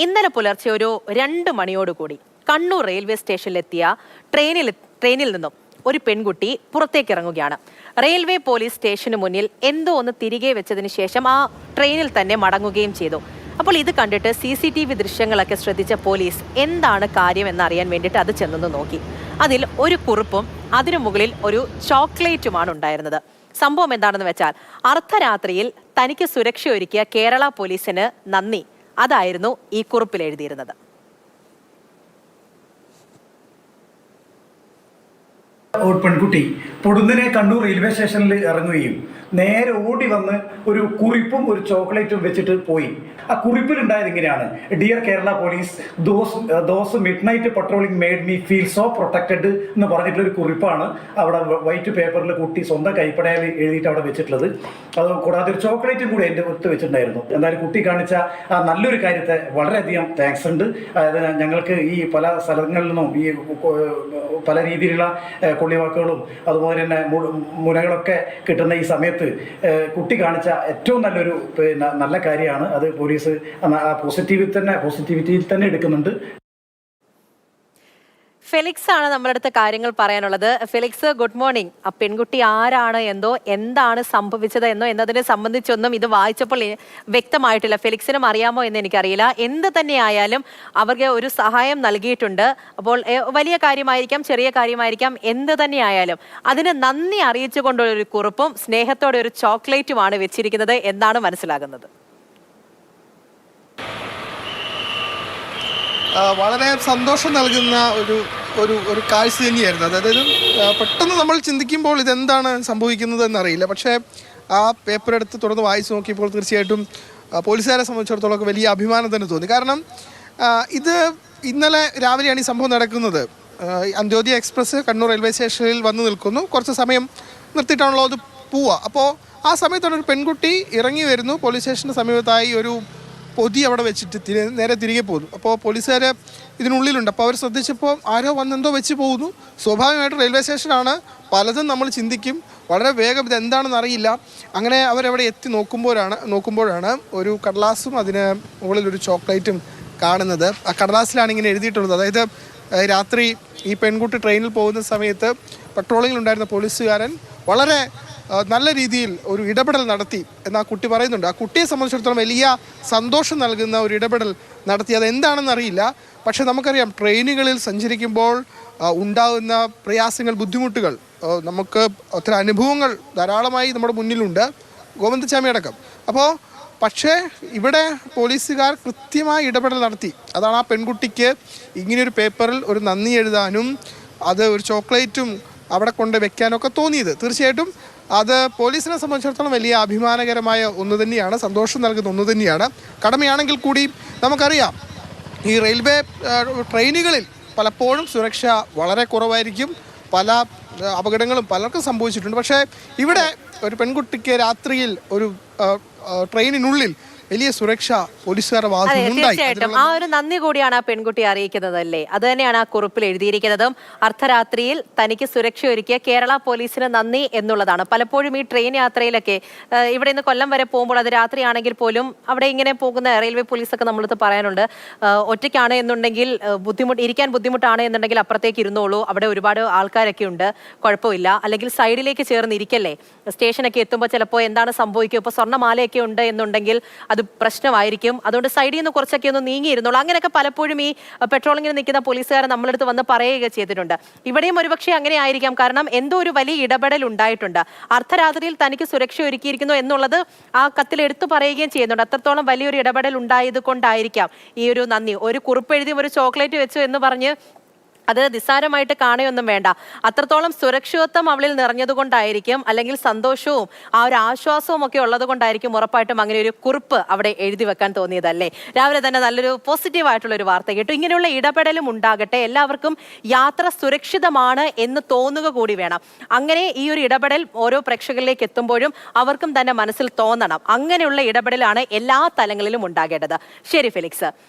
ഇന്നലെ പുലർച്ചെ ഒരു 2 മണിയോടുകൂടി കണ്ണൂർ റെയിൽവേ സ്റ്റേഷനിലെത്തിയ ട്രെയിനിൽ നിന്നും ഒരു പെൺകുട്ടി പുറത്തേക്ക് ഇറങ്ങുകയാണ്. റെയിൽവേ പോലീസ് സ്റ്റേഷന് മുന്നിൽ എന്തോ ഒന്ന് തിരികെ വെച്ചതിന് ശേഷം ആ ട്രെയിനിൽ തന്നെ മടങ്ങുകയും ചെയ്തു. അപ്പോൾ ഇത് കണ്ടിട്ട് CCTV ദൃശ്യങ്ങളൊക്കെ ശ്രദ്ധിച്ച പോലീസ് എന്താണ് കാര്യം എന്നറിയാൻ വേണ്ടിയിട്ട് അത് ചെന്നൊന്ന് നോക്കി. അതിൽ ഒരു കുറിപ്പും അതിനു മുകളിൽ ഒരു ചോക്ലേറ്റുമാണ് ഉണ്ടായിരുന്നത്. സംഭവം എന്താണെന്ന് വെച്ചാൽ, അർദ്ധരാത്രിയിൽ തനിക്ക് സുരക്ഷ ഒരുക്കിയ കേരള പോലീസിന് നന്ദി, അതായിരുന്നു ഈ കുറിപ്പിൽ എഴുതിയിരുന്നത്. ഒരു പെൺകുട്ടി പൊടുന്നനെ കണ്ണൂർ റെയിൽവേ സ്റ്റേഷനിൽ ഇറങ്ങുകയും നേരെ ഓടി വന്ന് ഒരു കുറിപ്പും ഒരു ചോക്ലേറ്റും വെച്ചിട്ട് പോയി. ആ കുറിപ്പിലുണ്ടായത് ഇങ്ങനെയാണ്: dear Kerala police, those mid night patrolling made me feel so protected എന്ന് പറഞ്ഞിട്ടുള്ളൊരു കുറിപ്പാണ് അവിടെ വൈറ്റ് പേപ്പറിൽ കുട്ടി സ്വന്തം കൈപ്പടയിൽ എഴുതിയിട്ട് അവിടെ വെച്ചിട്ടുള്ളത്. അത് കൂടാതെ ഒരു ചോക്ലേറ്റും കൂടി എൻ്റെ ഒത്ത് വെച്ചിട്ടുണ്ടായിരുന്നു. എന്തായാലും കുട്ടി കാണിച്ച ആ നല്ലൊരു കാര്യത്തെ വളരെയധികം താങ്ക്സ് ഉണ്ട്. അതായത് ഞങ്ങൾക്ക് ഈ പല സ്ഥലങ്ങളിൽ നിന്നും ഈ പല രീതിയിലുള്ള കൊള്ളിവാക്കുകളും അതുപോലെ തന്നെ മുനകളൊക്കെ കിട്ടുന്ന ഈ സമയത്ത് കുട്ടി കാണിച്ച ഏറ്റവും നല്ലൊരു നല്ല കാര്യമാണ്. അത് പോലീസ് പോസിറ്റിവിറ്റിയിൽ തന്നെ എടുക്കുന്നുണ്ട്. ഫെലിക്സ് ആണ് നമ്മുടെ അടുത്ത് കാര്യങ്ങൾ പറയാനുള്ളത്. Felix, good morning. ആ പെൺകുട്ടി ആരാണ് എന്തോ എന്താണ് സംഭവിച്ചത് എന്നോ എന്നതിനെ സംബന്ധിച്ചൊന്നും ഇത് വായിച്ചപ്പോൾ വ്യക്തമായിട്ടില്ല. ഫെലിക്സിനും അറിയാമോ എന്ന് എനിക്കറിയില്ല. എന്ത് തന്നെയായാലും അവർക്ക് ഒരു സഹായം നൽകിയിട്ടുണ്ട്. അപ്പോൾ വലിയ കാര്യമായിരിക്കാം, ചെറിയ കാര്യമായിരിക്കാം, എന്ത് തന്നെയായാലും അതിന് നന്ദി അറിയിച്ചുകൊണ്ടുള്ള ഒരു കുറിപ്പും സ്നേഹത്തോടെ ഒരു ചോക്ലേറ്റുമാണ് വെച്ചിരിക്കുന്നത് എന്നാണ് മനസ്സിലാകുന്നത്. വളരെ സന്തോഷം നൽകുന്ന ഒരു കാഴ്ച തന്നെയായിരുന്നു. അതായത് പെട്ടെന്ന് നമ്മൾ ചിന്തിക്കുമ്പോൾ ഇതെന്താണ് സംഭവിക്കുന്നത് എന്നറിയില്ല. പക്ഷേ ആ പേപ്പർ എടുത്ത് തുറന്ന് വായിച്ചു നോക്കിയപ്പോൾ തീർച്ചയായിട്ടും പോലീസുകാരെ സംബന്ധിച്ചിടത്തോളം വലിയ അഭിമാനം തന്നെ തോന്നി. കാരണം ഇത് ഇന്നലെ രാവിലെയാണ് ഈ സംഭവം നടക്കുന്നത്. അന്ത്യോദയ എക്സ്പ്രസ് കണ്ണൂർ റെയിൽവേ സ്റ്റേഷനിൽ വന്നു നിൽക്കുന്നു. കുറച്ച് സമയം നിർത്തിയിട്ടാണല്ലോ അത് പോവുക. അപ്പോൾ ആ സമയത്താണ് ഒരു പെൺകുട്ടി ഇറങ്ങി വരുന്നു. പോലീസ് സ്റ്റേഷന് സമീപത്തായി ഒരു പൊതി അവിടെ വെച്ചിട്ട് നേരെ തിരികെ പോകുന്നു. അപ്പോൾ പോലീസുകാർ ഇതിനുള്ളിലുണ്ട്. അപ്പോൾ അവർ ശ്രദ്ധിച്ചപ്പോൾ ആരോ വന്നെന്തോ വെച്ച് പോകുന്നു. സ്വാഭാവികമായിട്ട് റെയിൽവേ സ്റ്റേഷനാണ്, പലതും നമ്മൾ ചിന്തിക്കും. വളരെ വേഗം ഇതെന്താണെന്ന് അറിയില്ല. അങ്ങനെ അവരവിടെ എത്തി നോക്കുമ്പോഴാണ് ഒരു കടലാസും അതിന് മുകളിൽ ഒരു ചോക്ലേറ്റും കാണുന്നത്. ആ കടലാസിലാണ് ഇങ്ങനെ എഴുതിയിട്ടുള്ളത്. അതായത് രാത്രി ഈ പെൺകുട്ടി ട്രെയിനിൽ പോകുന്ന സമയത്ത് പട്രോളിങ്ങിലുണ്ടായിരുന്ന പോലീസുകാരൻ വളരെ നല്ല രീതിയിൽ ഒരു ഇടപെടൽ നടത്തി എന്ന് ആ കുട്ടി പറയുന്നുണ്ട്. ആ കുട്ടിയെ സംബന്ധിച്ചിടത്തോളം വലിയ സന്തോഷം നൽകുന്ന ഒരു ഇടപെടൽ നടത്തി. അതെന്താണെന്ന് അറിയില്ല. പക്ഷെ നമുക്കറിയാം, ട്രെയിനുകളിൽ സഞ്ചരിക്കുമ്പോൾ ഉണ്ടാകുന്ന പ്രയാസങ്ങൾ, ബുദ്ധിമുട്ടുകൾ, നമുക്ക് ഒത്തിരി അനുഭവങ്ങൾ ധാരാളമായി നമ്മുടെ മുന്നിലുണ്ട്, ഗോവിന്ദച്ചാമി അടക്കം. അപ്പോൾ പക്ഷേ ഇവിടെ പോലീസുകാർ കൃത്യമായി ഇടപെടൽ നടത്തി. അതാണ് ആ പെൺകുട്ടിക്ക് ഇങ്ങനെയൊരു പേപ്പറിൽ ഒരു നന്ദി എഴുതാനും അത് ഒരു ചോക്ലേറ്റും അവിടെ കൊണ്ട് വെക്കാനൊക്കെ തോന്നിയത്. തീർച്ചയായിട്ടും അത് പോലീസിനെ സംബന്ധിച്ചിടത്തോളം വലിയ അഭിമാനകരമായ ഒന്ന് തന്നെയാണ്, സന്തോഷം നൽകുന്ന ഒന്ന് തന്നെയാണ്. കടമയാണെങ്കിൽ കൂടി നമുക്കറിയാം, ഈ റെയിൽവേ ട്രെയിനുകളിൽ പലപ്പോഴും സുരക്ഷ വളരെ കുറവായിരിക്കും. പല അപകടങ്ങളും പലർക്കും സംഭവിച്ചിട്ടുണ്ട്. പക്ഷേ ഇവിടെ ഒരു പെൺകുട്ടിക്ക് രാത്രിയിൽ ഒരു ട്രെയിനിനുള്ളിൽ വലിയ സുരക്ഷ പോലീസുകാരുടെ തീർച്ചയായിട്ടും ആ ഒരു നന്ദി കൂടിയാണ് ആ പെൺകുട്ടി അറിയിക്കുന്നത് അല്ലേ? അത് തന്നെയാണ് ആ കുറിപ്പിൽ എഴുതിയിരിക്കുന്നതും. അർദ്ധരാത്രിയിൽ തനിക്ക് സുരക്ഷ ഒരുക്കിയ കേരള പോലീസിന് നന്ദി എന്നുള്ളതാണ്. പലപ്പോഴും ഈ ട്രെയിൻ യാത്രയിലൊക്കെ ഇവിടെ നിന്ന് കൊല്ലം വരെ പോകുമ്പോൾ അത് രാത്രിയാണെങ്കിൽ പോലും അവിടെ ഇങ്ങനെ പോകുന്ന റെയിൽവേ പോലീസൊക്കെ നമ്മളടുത്ത് പറയാനുണ്ട്, ഒറ്റയ്ക്കാണ് എന്നുണ്ടെങ്കിൽ ഇരിക്കാൻ ബുദ്ധിമുട്ടാണ് എന്നുണ്ടെങ്കിൽ അപ്പുറത്തേക്ക് ഇരുന്നോളൂ, അവിടെ ഒരുപാട് ആൾക്കാരൊക്കെ ഉണ്ട്, കുഴപ്പമില്ല. അല്ലെങ്കിൽ സൈഡിലേക്ക് ചേർന്ന് ഇരിക്കല്ലേ, സ്റ്റേഷനൊക്കെ എത്തുമ്പോൾ ചിലപ്പോൾ എന്താണ് സംഭവിക്കുക, ഇപ്പോൾ സ്വർണ്ണമാലയൊക്കെ ഉണ്ട് എന്നുണ്ടെങ്കിൽ അത് പ്രശ്നമായിരിക്കും, അതുകൊണ്ട് സൈഡിൽ നിന്ന് കുറച്ചൊക്കെ ഒന്ന് നീങ്ങിയിരുന്നുള്ളൂ. അങ്ങനെയൊക്കെ പലപ്പോഴും ഈ പെട്രോളിങ്ങിന് നിൽക്കുന്ന പോലീസുകാരെ നമ്മളടുത്ത് വന്ന് പറയുക ചെയ്തിട്ടുണ്ട്. ഇവിടെയും ഒരുപക്ഷെ അങ്ങനെ ആയിരിക്കാം. കാരണം എന്തോ ഒരു വലിയ ഇടപെടൽ ഉണ്ടായിട്ടുണ്ട്. അർദ്ധരാത്രിയിൽ തനിക്ക് സുരക്ഷ ഒരുക്കിയിരിക്കുന്നു എന്നുള്ളത് ആ കത്തിൽ എടുത്തു പറയുകയും ചെയ്യുന്നുണ്ട്. അത്രത്തോളം വലിയൊരു ഇടപെടൽ ഉണ്ടായത് കൊണ്ടായിരിക്കാം ഈ ഒരു നന്ദി. ഒരു കുറിപ്പെഴുതിയും ഒരു ചോക്ലേറ്റ് വെച്ചു എന്ന് പറഞ്ഞ് അത് നിസ്സാരമായിട്ട് കാണുകയൊന്നും വേണ്ട. അത്രത്തോളം സുരക്ഷിതത്വം അവളിൽ നിറഞ്ഞതുകൊണ്ടായിരിക്കും, അല്ലെങ്കിൽ സന്തോഷവും ആ ഒരു ആശ്വാസവും ഒക്കെ ഉള്ളത് കൊണ്ടായിരിക്കും ഉറപ്പായിട്ടും അങ്ങനെ ഒരു കുറിപ്പ് അവിടെ എഴുതി വെക്കാൻ തോന്നിയതല്ലേ? രാവിലെ തന്നെ നല്ലൊരു പോസിറ്റീവായിട്ടുള്ള ഒരു വാർത്ത കേട്ടു. ഇങ്ങനെയുള്ള ഇടപെടലും ഉണ്ടാകട്ടെ, എല്ലാവർക്കും യാത്ര സുരക്ഷിതമാണ് എന്ന് തോന്നുക കൂടി വേണം. അങ്ങനെ ഈ ഒരു ഇടപെടൽ ഓരോ പ്രേക്ഷകരിലേക്ക് എത്തുമ്പോഴും അവർക്കും തന്നെ മനസ്സിൽ തോന്നണം. അങ്ങനെയുള്ള ഇടപെടലാണ് എല്ലാ തലങ്ങളിലും ഉണ്ടാകേണ്ടത്. ശരി ഫെലിക്സ്.